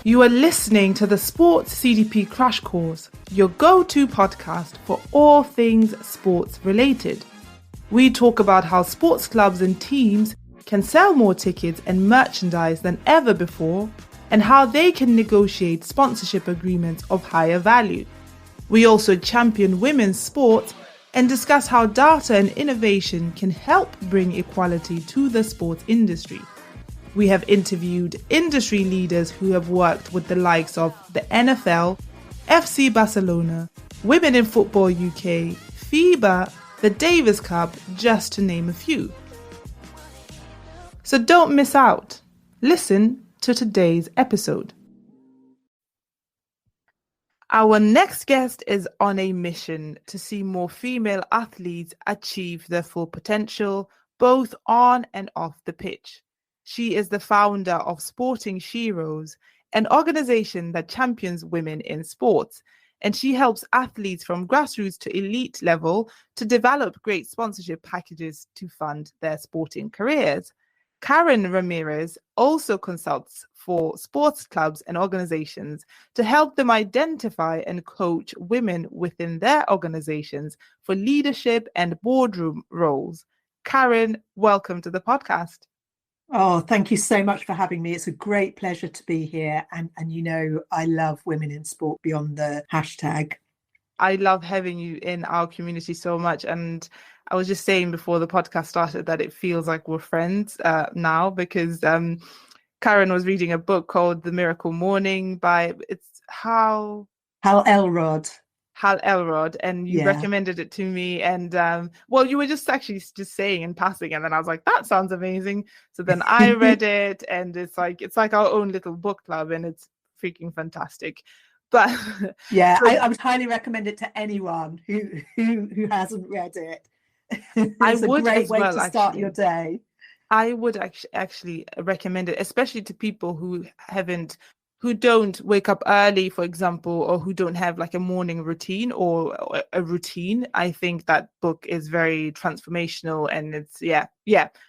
You are listening to the Sports CDP Crash Course, your go-to podcast for all things sports related. We talk about how sports clubs and teams can sell more tickets and merchandise than ever before, and how they can negotiate sponsorship agreements of higher value. We also champion women's sports and discuss how data and innovation can help bring equality to the sports industry. We have interviewed industry leaders who have worked with the likes of the NFL, FC Barcelona, Women in Football UK, FIBA, the Davis Cup, just to name a few. So don't miss out. Listen to today's episode. Our next guest is on a mission to see more female athletes achieve their full potential, both on and off the pitch. She is the founder of Sporting Sheroes, an organization that champions women in sports, and she helps athletes from grassroots to elite level to develop great sponsorship packages to fund their sporting careers. Karen Ramirez also consults for sports clubs and organizations to help them identify and coach women within their organizations for leadership and boardroom roles. Karen, welcome to the podcast. Oh, thank you so much for having me. It's a great pleasure to be here. And you know, I love women in sport beyond the hashtag. I love having you in our community so much. And I was just saying before the podcast started that it feels like we're friends now, because Karen was reading a book called The Miracle Morning by Hal Elrod. And you recommended it to me, and you were just saying in passing, and then I was like, that sounds amazing. So then I read it, and it's like our own little book club, and it's freaking fantastic. But yeah, I would highly recommend it to anyone who hasn't read it. It's a great way to start your day. I would actually recommend it, especially to people who don't wake up early, for example, or who don't have like a morning routine or a routine. I think that book is very transformational, and it's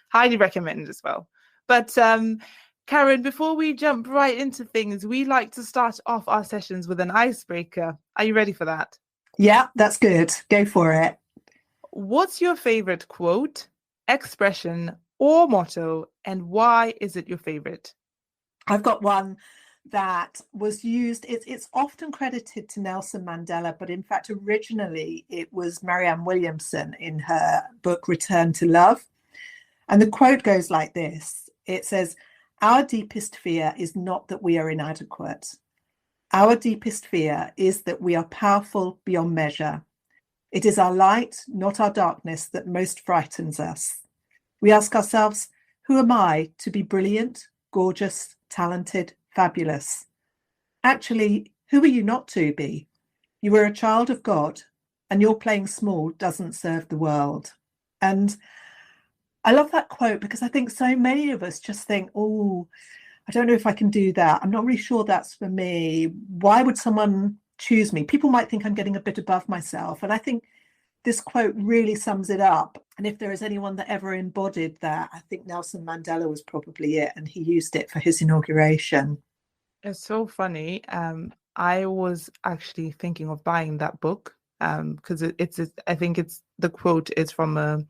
highly recommended as well. But Karen, before we jump right into things, we like to start off our sessions with an icebreaker. Are you ready for that? Yeah, that's good. Go for it. What's your favorite quote, expression, or motto, and why is it your favorite? I've got one that was used, it's often credited to Nelson Mandela, but in fact originally it was Marianne Williamson in her book Return to Love. And the quote goes like this. It says, "Our deepest fear is not that we are inadequate. Our deepest fear is that we are powerful beyond measure. It is our light, not our darkness, that most frightens us. We ask ourselves, who am I to be brilliant, gorgeous, talented, fabulous? Actually, who are you not to be? You are a child of God, and your playing small doesn't serve the world." And I love that quote because I think so many of us just think, oh, I don't know if I can do that. I'm not really sure that's for me. Why would someone choose me? People might think I'm getting a bit above myself. And I think this quote really sums it up. And if there is anyone that ever embodied that, I think Nelson Mandela was probably it. And he used it for his inauguration. It's so funny. I was actually thinking of buying that book because I think the quote is from a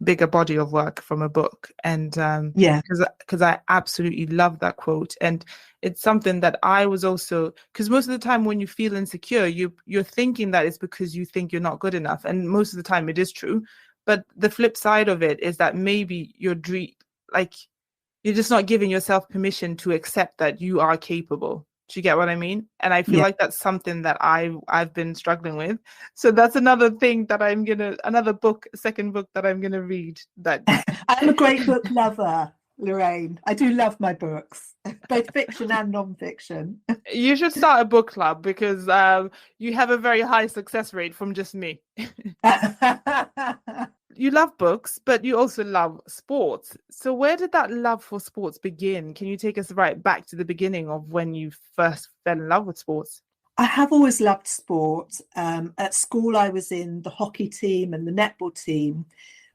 bigger body of work from a book. And because I absolutely love that quote. And it's something that I was also, because most of the time when you feel insecure, you're thinking that it's because you think you're not good enough. And most of the time it is true. But the flip side of it is that maybe you're just not giving yourself permission to accept that you are capable. Do you get what I mean? And I feel like that's something that I've been struggling with. So that's another thing that second book that I'm gonna read. That I'm a great book lover, Lorraine. I do love my books, both fiction and non-fiction. You should start a book club because you have a very high success rate from just me. You love books, but you also love sports. So where did that love for sports begin? Can you take us right back to the beginning of when you first fell in love with sports? I have always loved sport. At school, I was in the hockey team and the netball team,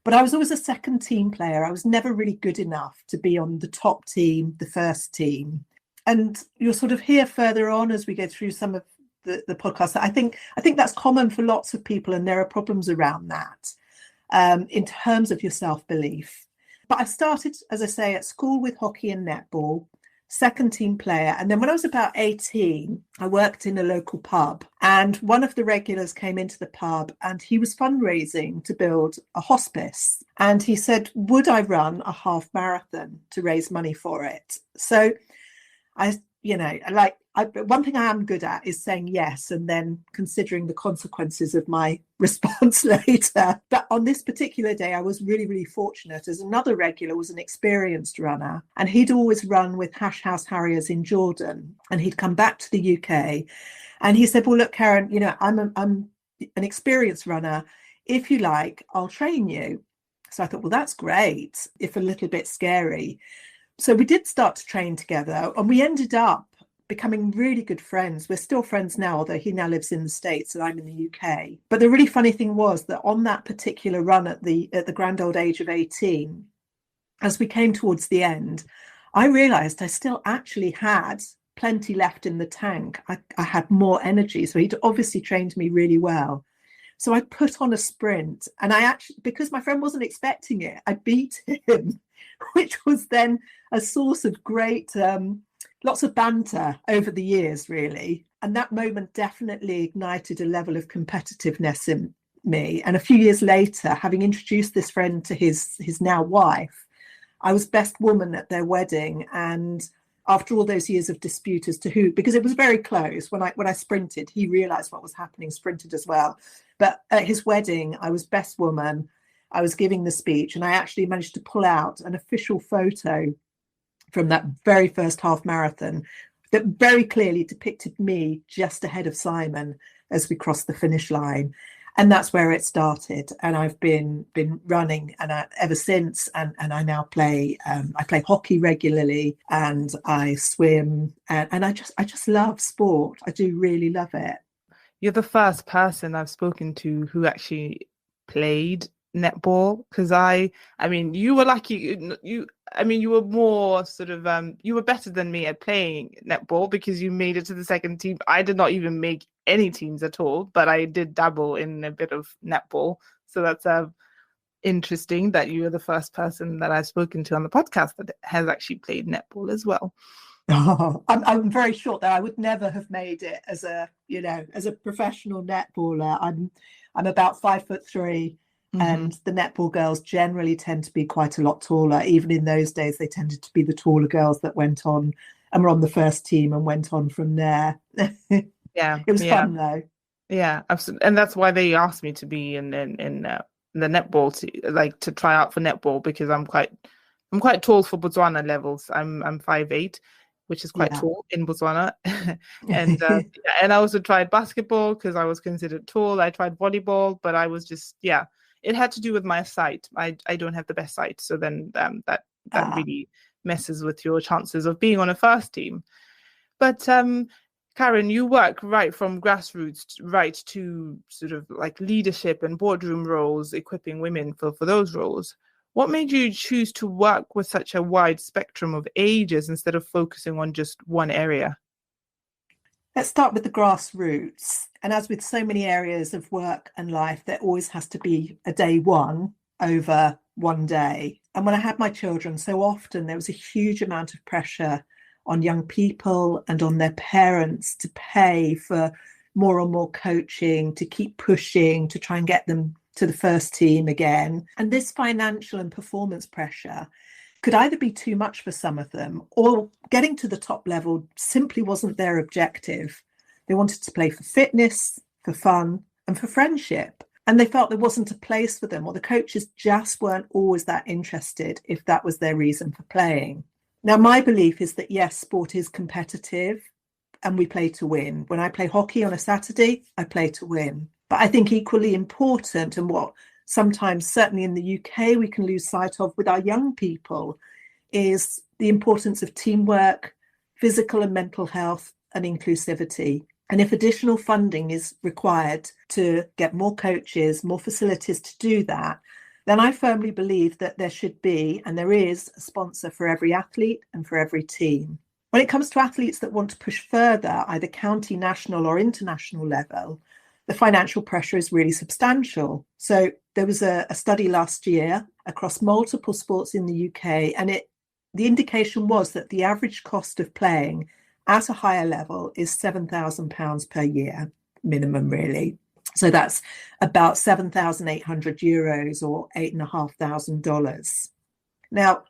but I was always a second team player. I was never really good enough to be on the top team, the first team. And you'll sort of hear further on as we go through some of the podcast. I think that's common for lots of people, and there are problems around that in terms of your self-belief. But I started, as I say, at school with hockey and netball, second team player. And then when I was about 18, I worked in a local pub, and one of the regulars came into the pub and he was fundraising to build a hospice. And he said, would I run a half marathon to raise money for it? So one thing I am good at is saying yes and then considering the consequences of my response later. But on this particular day, I was really, really fortunate, as another regular was an experienced runner, and he'd always run with Hash House Harriers in Jordan, and he'd come back to the UK. And he said, well, look, Karen, I'm an experienced runner. If you like, I'll train you. So I thought, well, that's great, if a little bit scary. So we did start to train together, and we ended up becoming really good friends. We're still friends now, although he now lives in the States and I'm in the UK. But the really funny thing was that on that particular run at the grand old age of 18, as we came towards the end, I realized I still actually had plenty left in the tank. I had more energy. So he'd obviously trained me really well. So I put on a sprint, and I actually, because my friend wasn't expecting it, I beat him, which was then a source of great lots of banter over the years, really. And that moment definitely ignited a level of competitiveness in me. And a few years later, having introduced this friend to his now wife, I was best woman at their wedding. And after all those years of dispute as to who, because it was very close, when I sprinted, he realized what was happening, sprinted as well. But at his wedding, I was best woman. I was giving the speech, and I actually managed to pull out an official photo from that very first half marathon that very clearly depicted me just ahead of Simon as we crossed the finish line. And that's where it started. And I've been running ever since. And I now play hockey regularly, and I swim, and I just love sport. I do really love it. You're the first person I've spoken to who actually played netball, because I mean, you were lucky. You were more sort of you were better than me at playing netball because you made it to the second team. I did not even make any teams at all, but I did dabble in a bit of netball. So that's interesting that you are the first person that I've spoken to on the podcast that has actually played netball as well. Oh, I'm very short though. I would never have made it as a professional netballer. I'm about 5'3". And the netball girls generally tend to be quite a lot taller. Even in those days, they tended to be the taller girls that went on and were on the first team and went on from there. Yeah, it was fun though. Yeah, absolutely, and that's why they asked me to be in the netball to try out for netball, because I'm quite tall for Botswana levels. I'm 5'8", which is quite tall in Botswana. And and I also tried basketball because I was considered tall. I tried volleyball, but I was just it had to do with my sight. I don't have the best sight, so then that really messes with your chances of being on a first team. But Karen, you work right from grassroots right to sort of like leadership and boardroom roles, equipping women for those roles. What made you choose to work with such a wide spectrum of ages instead of focusing on just one area? Let's start with the grassroots. And as with so many areas of work and life, there always has to be a day one over one day. And when I had my children, so often there was a huge amount of pressure on young people and on their parents to pay for more and more coaching, to keep pushing, to try and get them to the first team again. And this financial and performance pressure could either be too much for some of them, or getting to the top level simply wasn't their objective. They wanted to play for fitness, for fun, and for friendship. And they felt there wasn't a place for them, or the coaches just weren't always that interested if that was their reason for playing. Now, my belief is that, yes, sport is competitive and we play to win. When I play hockey on a Saturday, I play to win. But I think equally important, and what sometimes, certainly in the UK, we can lose sight of with our young people, is the importance of teamwork, physical and mental health, and inclusivity. And if additional funding is required to get more coaches, more facilities to do that, then I firmly believe that there should be, and there is, a sponsor for every athlete and for every team. When it comes to athletes that want to push further, either county, national or international level, the financial pressure is really substantial. So there was a study last year across multiple sports in the UK, and the indication was that the average cost of playing at a higher level is £7,000 per year, minimum really. So that's about €7,800 or $8,500. Now,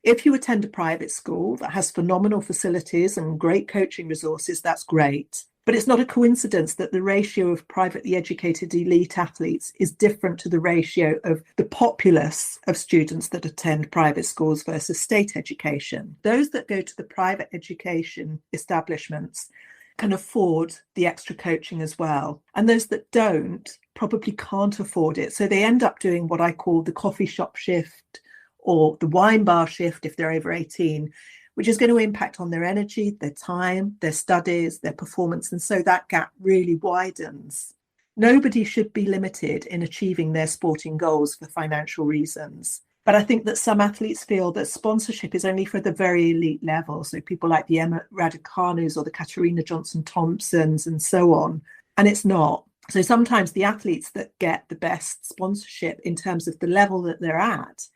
if you attend a private school that has phenomenal facilities and great coaching resources, that's great. But it's not a coincidence that the ratio of privately educated elite athletes is different to the ratio of the populace of students that attend private schools versus state education. Those that go to the private education establishments can afford the extra coaching as well. And those that don't probably can't afford it. So they end up doing what I call the coffee shop shift or the wine bar shift if they're over 18, which is going to impact on their energy, their time, their studies, their performance. And so that gap really widens. Nobody should be limited in achieving their sporting goals for financial reasons. But I think that some athletes feel that sponsorship is only for the very elite level. So people like the Emma Raducanus or the Katarina Johnson-Thompsons and so on. And it's not. So sometimes the athletes that get the best sponsorship in terms of the level that they're at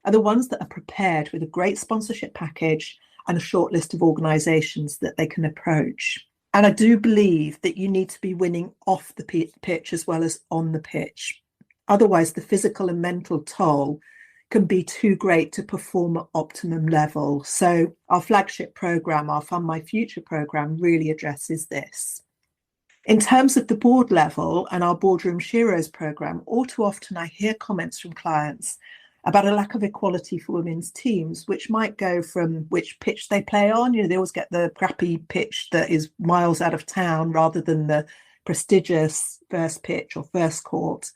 are the ones that are prepared with a great sponsorship package and a short list of organisations that they can approach. And I do believe that you need to be winning off the pitch as well as on the pitch. Otherwise, the physical and mental toll can be too great to perform at optimum level. So our flagship programme, our Fund My Future programme, really addresses this. In terms of the board level and our Boardroom Sheroes programme, all too often I hear comments from clients about a lack of equality for women's teams, which might go from which pitch they play on. They always get the crappy pitch that is miles out of town rather than the prestigious first pitch or first court,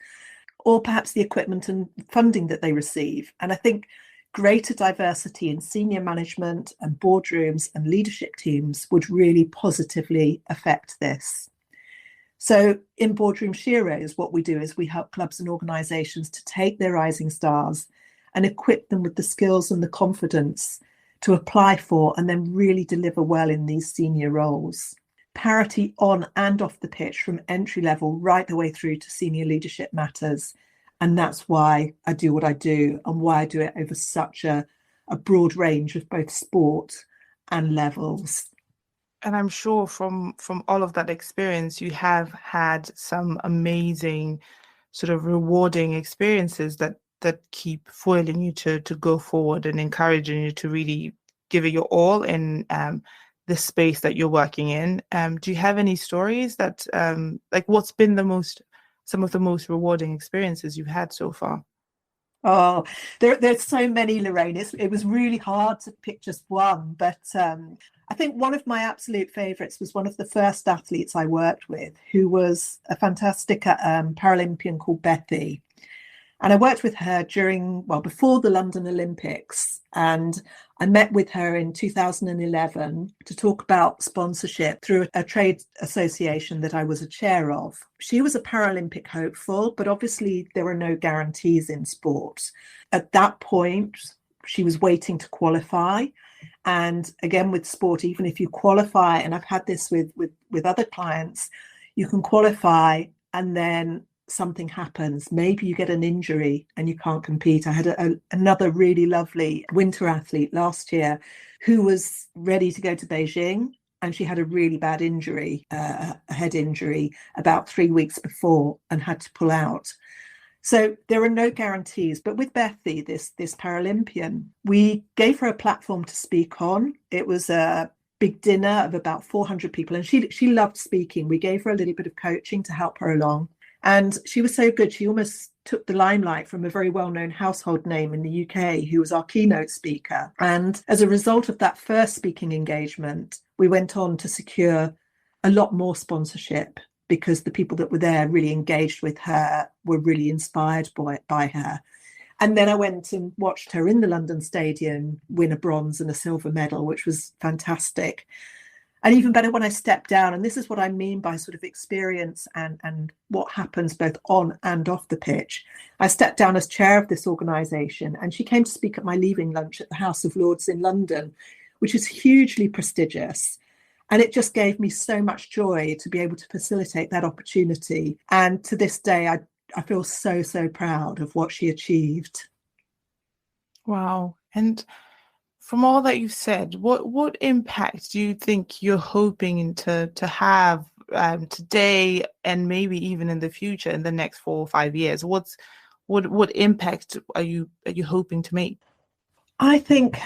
or perhaps the equipment and funding that they receive. And I think greater diversity in senior management and boardrooms and leadership teams would really positively affect this. So in Boardroom Sheroes, what we do is we help clubs and organisations to take their rising stars and equip them with the skills and the confidence to apply for and then really deliver well in these senior roles. Parity on and off the pitch from entry level right the way through to senior leadership matters. And that's why I do what I do and why I do it over such a broad range of both sport and levels. And I'm sure from all of that experience, you have had some amazing sort of rewarding experiences that keep fueling you to go forward and encouraging you to really give it your all in the space that you're working in. Do you have any stories that like what's been some of the most rewarding experiences you've had so far? Oh, there's so many, Lorraine. It was really hard to pick just one, but I think one of my absolute favourites was one of the first athletes I worked with, who was a fantastic Paralympian called Bethy. And I worked with her before the London Olympics. And I met with her in 2011 to talk about sponsorship through a trade association that I was a chair of. She was a Paralympic hopeful, but obviously there are no guarantees in sport. At that point, she was waiting to qualify. And again, with sport, even if you qualify, and I've had this with other clients, you can qualify and then something happens. Maybe you get an injury and you can't compete. I had another really lovely winter athlete last year who was ready to go to Beijing, and she had a really bad injury, a head injury, about 3 weeks before and had to pull out. So there are no guarantees. But with Bethy, this Paralympian, we gave her a platform to speak on. It was a big dinner of about 400 people, and she loved speaking. We gave her a little bit of coaching to help her along. And she was so good, she almost took the limelight from a very well-known household name in the UK who was our keynote speaker. And as a result of that first speaking engagement, we went on to secure a lot more sponsorship because the people that were there really engaged with her, were really inspired by her. And then I went and watched her in the London Stadium win a bronze and a silver medal, which was fantastic. And even better when I stepped down, and this is what I mean by sort of experience and what happens both on and off the pitch. I stepped down as chair of this organisation, and she came to speak at my leaving lunch at the House of Lords in London, which is hugely prestigious. And it just gave me so much joy to be able to facilitate that opportunity. And to this day, I feel so, so proud of what she achieved. Wow. And from all that you've said, what impact do you think you're hoping to have today and maybe even in the future, in the next 4 or 5 years? What impact are you hoping to make? I think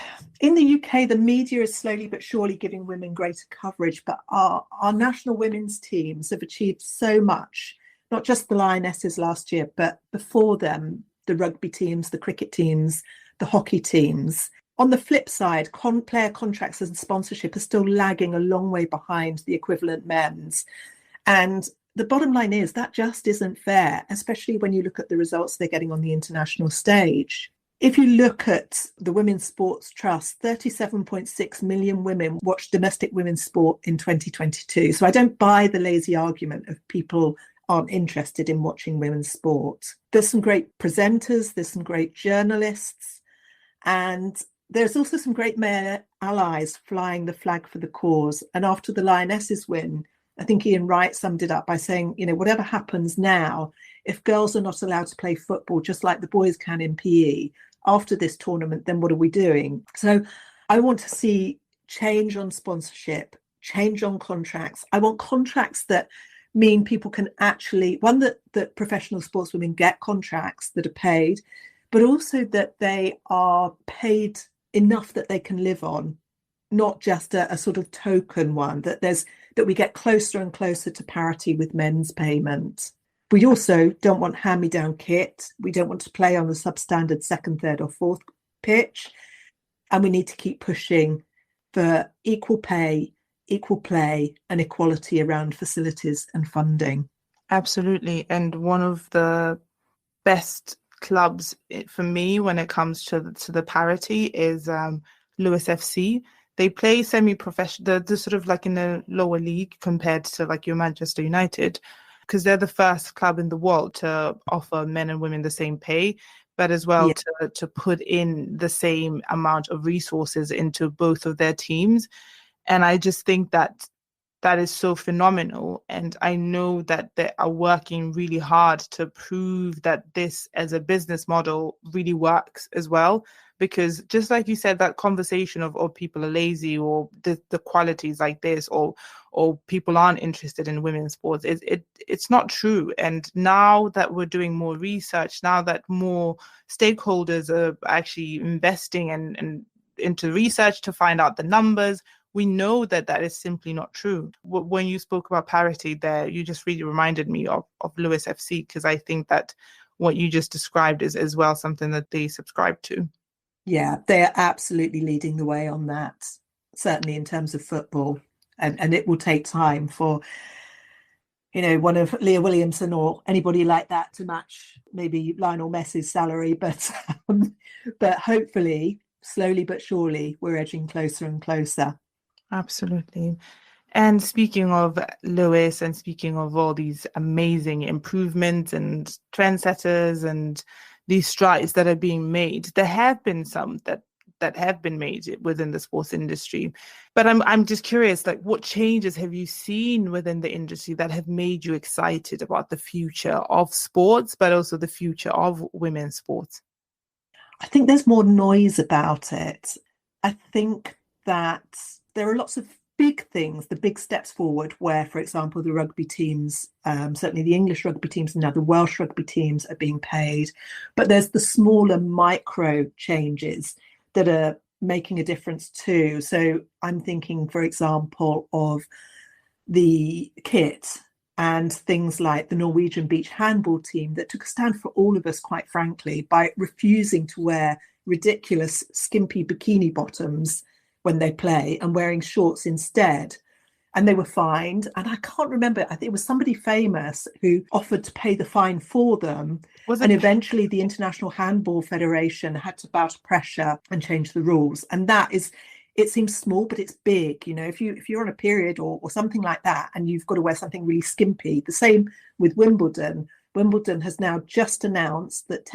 in the UK, the media is slowly but surely giving women greater coverage, but our national women's teams have achieved so much, not just the Lionesses last year, but before them, the rugby teams, the cricket teams, the hockey teams. On the flip side, player contracts and sponsorship are still lagging a long way behind the equivalent men's. And the bottom line is that just isn't fair, especially when you look at the results they're getting on the international stage. If you look at the Women's Sports Trust, 37.6 million women watched domestic women's sport in 2022. So I don't buy the lazy argument of people aren't interested in watching women's sport. There's some great presenters, there's some great journalists, and there's also some great male allies flying the flag for the cause. And after the Lionesses win, I think Ian Wright summed it up by saying, whatever happens now, if girls are not allowed to play football just like the boys can in PE after this tournament, then what are we doing? So I want to see change on sponsorship, change on contracts. I want contracts that mean people can actually, one, that professional sportswomen get contracts that are paid, but also that they are paid enough that they can live on, not just a sort of token one, that we get closer and closer to parity with men's payment. We also don't want hand-me-down kit. We don't want to play on the substandard second, third or fourth pitch. And we need to keep pushing for equal pay, equal play and equality around facilities and funding. Absolutely. And one of the best clubs for me when it comes to the parity is Lewis FC. They play semi-professional, they're sort of like in a lower league compared to like your Manchester United, because they're the first club in the world to offer men and women the same pay, but as well to put in the same amount of resources into both of their teams. And I just think that is so phenomenal. And I know that they are working really hard to prove that this as a business model really works as well. Because just like you said, that conversation of people are lazy or the qualities like this or people aren't interested in women's sports, it's not true. And now that we're doing more research, now that more stakeholders are actually investing and into research to find out the numbers, we know that is simply not true. When you spoke about parity there, you just really reminded me of Lewis FC, because I think that what you just described is as well something that they subscribe to. Yeah, they are absolutely leading the way on that, certainly in terms of football. And it will take time for, one of Leah Williamson or anybody like that to match maybe Lionel Messi's salary. But hopefully, slowly but surely, we're edging closer and closer. Absolutely. And speaking of Lewis and speaking of all these amazing improvements and trendsetters and these strides that are being made, there have been some that have been made within the sports industry. But I'm just curious, like, what changes have you seen within the industry that have made you excited about the future of sports, but also the future of women's sports? I think there's more noise about it. I think that there are lots of big things, the big steps forward where, for example, the rugby teams, certainly the English rugby teams and now the Welsh rugby teams are being paid. But there's the smaller micro changes that are making a difference too. So I'm thinking, for example, of the kit and things like the Norwegian beach handball team that took a stand for all of us, quite frankly, by refusing to wear ridiculous skimpy bikini bottoms when they play and wearing shorts instead. And they were fined. And I can't remember, I think it was somebody famous who offered to pay the fine for them. And eventually the International Handball Federation had to bow to pressure and change the rules. And that is, it seems small, but it's big. If you're on a period or something like that, and you've got to wear something really skimpy. The same with Wimbledon. Wimbledon has now just announced that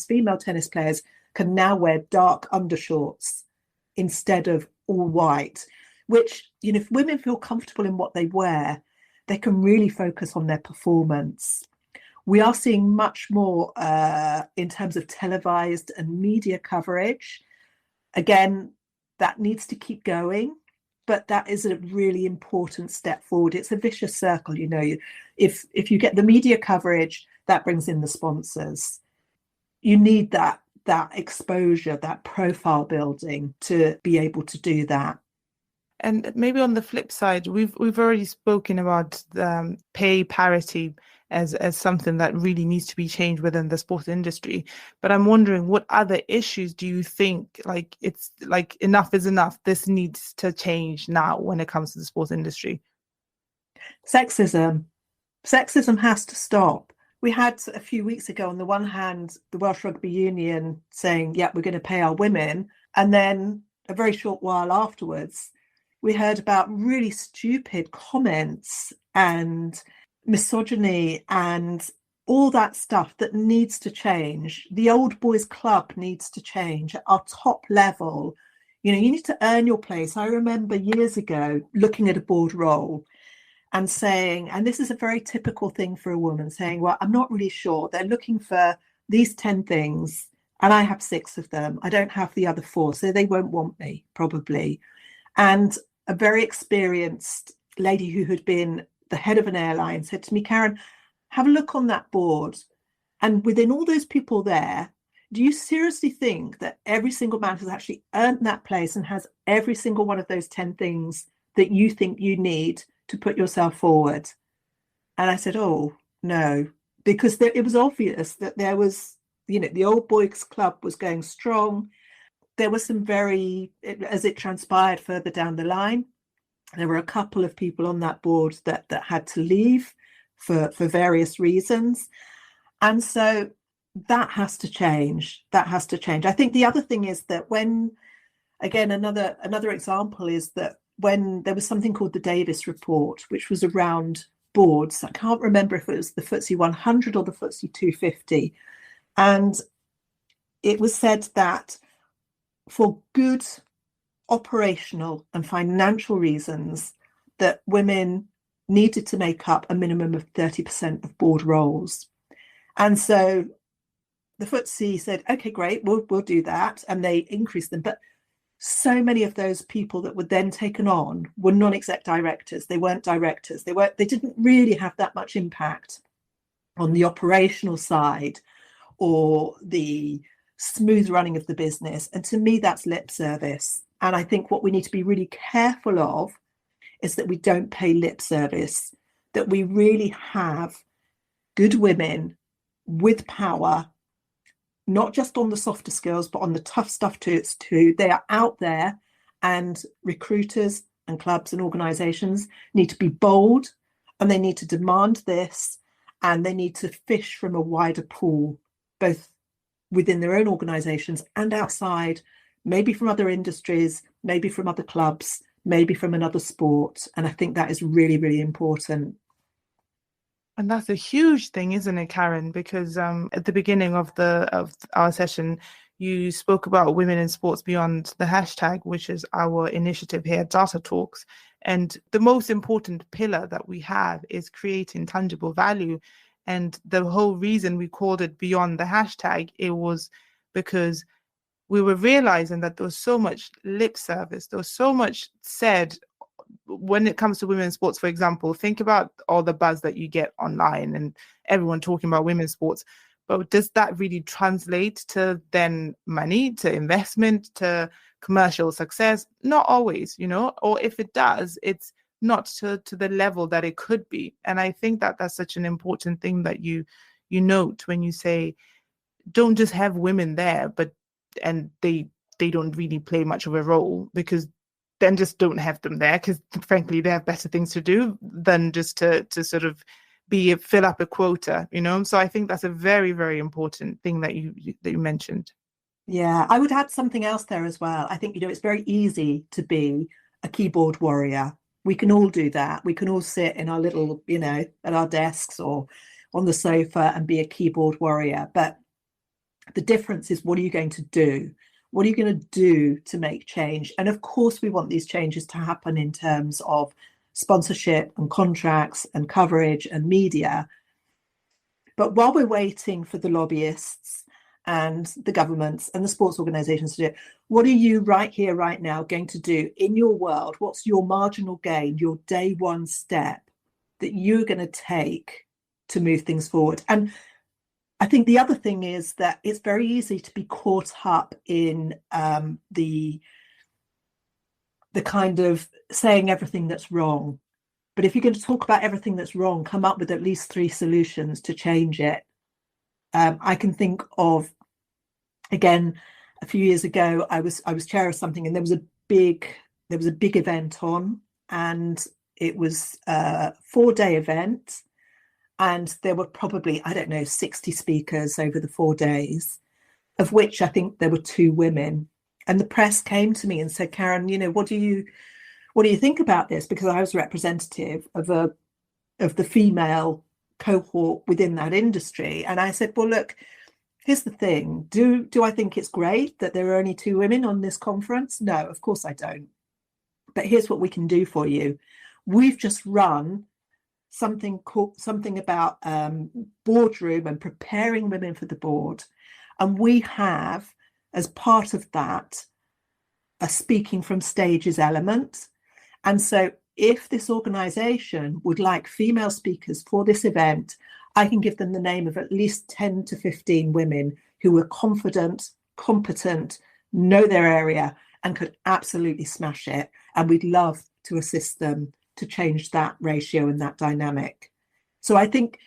female tennis players, can now wear dark undershorts instead of all white, which, you know, if women feel comfortable in what they wear, they can really focus on their performance. We are seeing much more in terms of televised and media coverage. Again, that needs to keep going, but that is a really important step forward. It's a vicious circle, you know. If you get the media coverage, that brings in the sponsors. You need that exposure, that profile building to be able to do that. And maybe on the flip side, we've already spoken about pay parity as something that really needs to be changed within the sports industry. But I'm wondering, what other issues do you think, like, it's like enough is enough, this needs to change now when it comes to the sports industry? Sexism. Sexism has to stop. We had a few weeks ago, on the one hand, the Welsh Rugby Union saying, yeah, we're going to pay our women. And then a very short while afterwards, we heard about really stupid comments and misogyny and all that stuff that needs to change. The old boys club needs to change at our top level. You know, you need to earn your place. I remember years ago looking at a board role and saying, and this is a very typical thing for a woman, saying, well, I'm not really sure. They're looking for these 10 things and I have 6 of them. I don't have the other 4, so they won't want me, probably. And a very experienced lady who had been the head of an airline said to me, Karen, have a look on that board. And within all those people there, do you seriously think that every single man has actually earned that place and has every single one of those 10 things that you think you need to put yourself forward? And I said, oh, no, because it was obvious that there was, you know, the old boys club was going strong. There was some as it transpired further down the line, there were a couple of people on that board that had to leave for various reasons. And so that has to change. That has to change. I think the other thing is that when, again, another example is that when there was something called the Davis Report, which was around boards, I can't remember if it was the FTSE 100 or the FTSE 250. And it was said that for good operational and financial reasons, that women needed to make up a minimum of 30% of board roles. And so the FTSE said, okay, great, we'll do that. And they increased them. But so many of those people that were then taken on were non-exec directors. They weren't directors. They didn't really have that much impact on the operational side or the smooth running of the business. And to me, that's lip service. And I think what we need to be really careful of is that we don't pay lip service, that we really have good women with power, not just on the softer skills, but on the tough stuff too. They are out there, and recruiters and clubs and organisations need to be bold, and they need to demand this, and they need to fish from a wider pool, both within their own organisations and outside, maybe from other industries, maybe from other clubs, maybe from another sport. And I think that is really, really important. And that's a huge thing, isn't it, Karen? Because at the beginning of our session, you spoke about women in sports beyond the hashtag, which is our initiative here at Data Talks. And the most important pillar that we have is creating tangible value. And the whole reason we called it beyond the hashtag, it was because we were realizing that there was so much lip service, there was so much said when it comes to women's sports. For example, think about all the buzz that you get online and everyone talking about women's sports. But does that really translate to then money, to investment, to commercial success? Not always, you know, or if it does, it's not to the level that it could be. And I think that that's such an important thing that you note when you say, don't just have women there, and they don't really play much of a role, because then just don't have them there, because frankly, they have better things to do than just to sort of fill up a quota, you know? So I think that's a very, very important thing that you mentioned. Yeah, I would add something else there as well. I think, you know, it's very easy to be a keyboard warrior. We can all do that. We can all sit in our little, you know, at our desks or on the sofa and be a keyboard warrior. But the difference is, what are you going to do? What are you going to do to make change? And of course, we want these changes to happen in terms of sponsorship and contracts and coverage and media. But while we're waiting for the lobbyists and the governments and the sports organizations to do it, what are you right here, right now going to do in your world? What's your marginal gain, your day one step that you're going to take to move things forward? And I think the other thing is that it's very easy to be caught up in the kind of saying everything that's wrong. But if you're going to talk about everything that's wrong, come up with at least 3 solutions to change it. I can think of, again, a few years ago, I was chair of something, and there was a big event on, and it was a 4-day event, and there were probably, I don't know, 60 speakers over the 4 days, of which I think there were 2 women. And the press came to me and said, Karen, what do you think about this? Because I was representative of the female cohort within that industry. And I said, well, look, here's the thing. Do I think it's great that there are only 2 women on this conference? No, of course I don't. But here's what we can do for you. We've just run something about boardroom and preparing women for the board. And we have, as part of that, a speaking from stages element. And so if this organization would like female speakers for this event, I can give them the name of at least 10 to 15 women who are confident, competent, know their area, and could absolutely smash it. And we'd love to assist them to change that ratio and that dynamic. So I think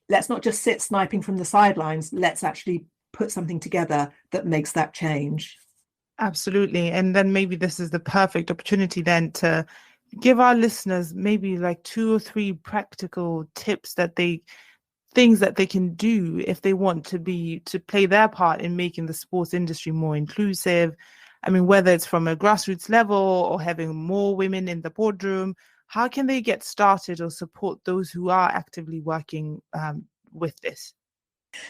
let's not just sit sniping from the sidelines. Let's actually put something together that makes that change. Absolutely. And then maybe this is the perfect opportunity then to give our listeners maybe like 2 or 3 practical tips things that they can do if they want to play their part in making the sports industry more inclusive. I mean, whether it's from a grassroots level or having more women in the boardroom, how can they get started or support those who are actively working with this?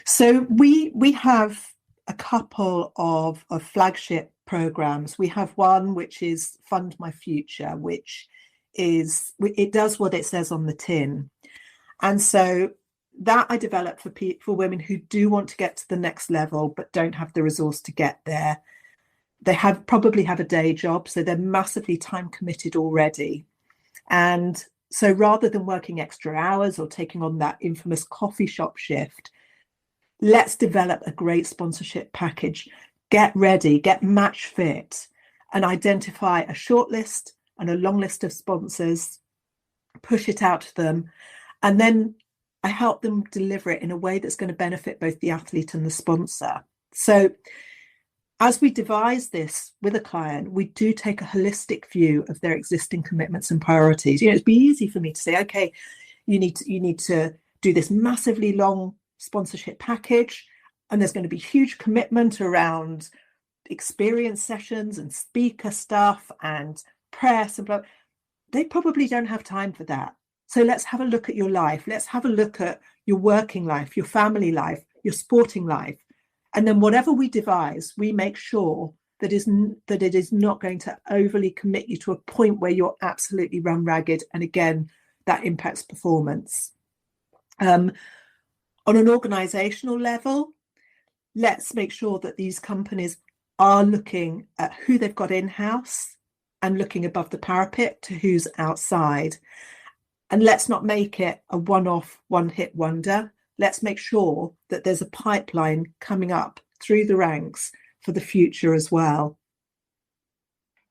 So we have a couple of flagship programs. We have one which is Fund My Future, which it does what it says on the tin. And so that I developed for women who do want to get to the next level but don't have the resource to get there. They probably have a day job, so they're massively time committed already. And so rather than working extra hours or taking on that infamous coffee shop shift, let's develop a great sponsorship package. Get ready, get match fit, and identify a short list and a long list of sponsors, push it out to them, and then I help them deliver it in a way that's going to benefit both the athlete and the sponsor. So as we devise this with a client, we do take a holistic view of their existing commitments and priorities. It'd be easy for me to say, okay, you need to do this massively long sponsorship package, and there's going to be huge commitment around experience sessions and speaker stuff and press and blah. They probably don't have time for that. So let's have a look at your life. Let's have a look at your working life, your family life, your sporting life. And then whatever we devise, we make sure that it is not going to overly commit you to a point where you're absolutely run ragged. And again, that impacts performance. On an organizational level, let's make sure that these companies are looking at who they've got in-house and looking above the parapet to who's outside. And let's not make it a one-off, one-hit wonder. Let's make sure that there's a pipeline coming up through the ranks for the future as well.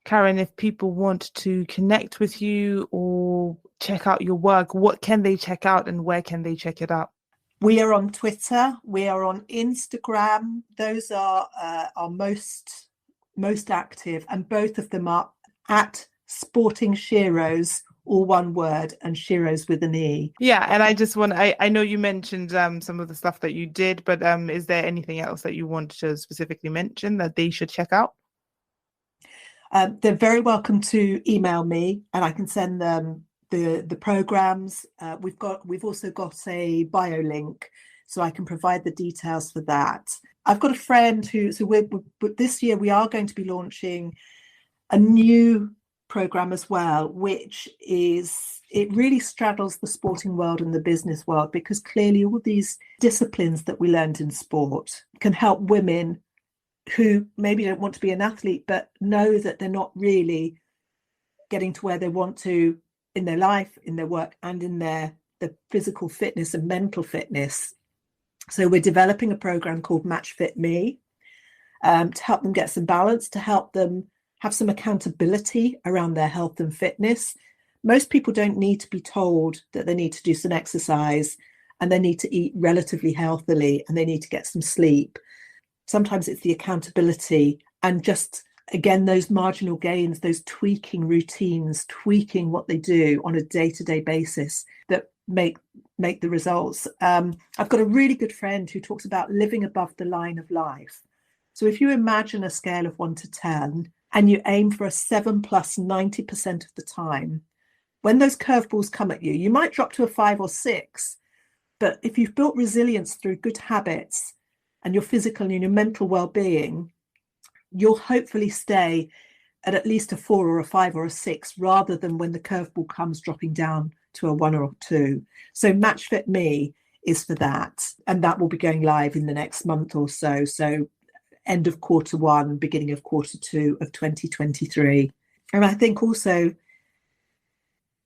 Karen, if people want to connect with you or check out your work, what can they check out and where can they check it out? We are on Twitter. We are on Instagram. Those are our most active, and both of them are at Sporting Sheroes, all one word, and Sheroes with an E. Yeah, and I know you mentioned some of the stuff that you did, but is there anything else that you want to specifically mention that they should check out? They're very welcome to email me, and I can send them the programs. We've also got a bio link so I can provide the details for that. I've got a friend this year we are going to be launching a new program as well, which it really straddles the sporting world and the business world, because clearly all these disciplines that we learned in sport can help women who maybe don't want to be an athlete, but know that they're not really getting to where they want to in their life, in their work, and in the physical fitness and mental fitness. So we're developing a program called Match Fit Me to help them get some balance, to help them have some accountability around their health and fitness. Most people don't need to be told that they need to do some exercise and they need to eat relatively healthily and they need to get some sleep. Sometimes it's the accountability and just, again, those marginal gains, those tweaking routines, tweaking what they do on a day-to-day basis that make the results. I've got a really good friend who talks about living above the line of life. So if you imagine a scale of 1 to 10 and you aim for a 7 plus 90% of the time, when those curveballs come at you, you might drop to a 5 or 6. But if you've built resilience through good habits and your physical and your mental well-being, you'll hopefully stay at least a 4 or a 5 or a 6, rather than when the curveball comes dropping down to a 1 or a 2. So Match Fit Me is for that. And that will be going live in the next month or so. So end of Q1, beginning of Q2 of 2023. And I think also,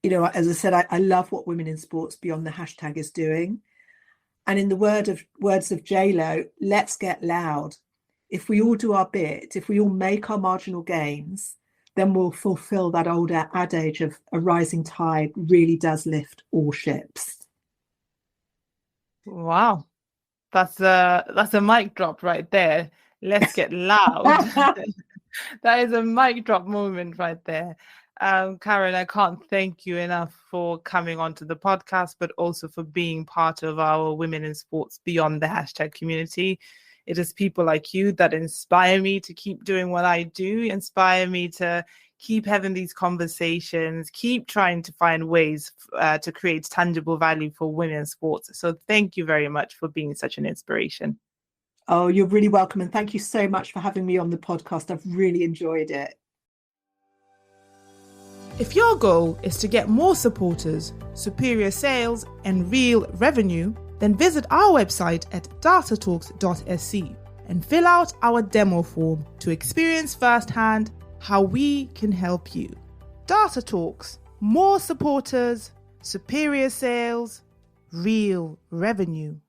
you know, as I said, I love what Women in Sports Beyond the Hashtag is doing. And in the words of J-Lo, let's get loud. If we all do our bit, if we all make our marginal gains, then we'll fulfill that old adage of a rising tide really does lift all ships. Wow. That's a mic drop right there. Let's get loud. That is a mic drop moment right there. Karen, I can't thank you enough for coming onto the podcast, but also for being part of our Women in Sports Beyond the Hashtag community. It is people like you that inspire me to keep doing what I do, inspire me to keep having these conversations, keep trying to find ways to create tangible value for women in sports. So thank you very much for being such an inspiration. Oh, you're really welcome. And thank you so much for having me on the podcast. I've really enjoyed it. If your goal is to get more supporters, superior sales, and real revenue, then visit our website at datatalks.sc and fill out our demo form to experience firsthand how we can help you. Data Talks, more supporters, superior sales, real revenue.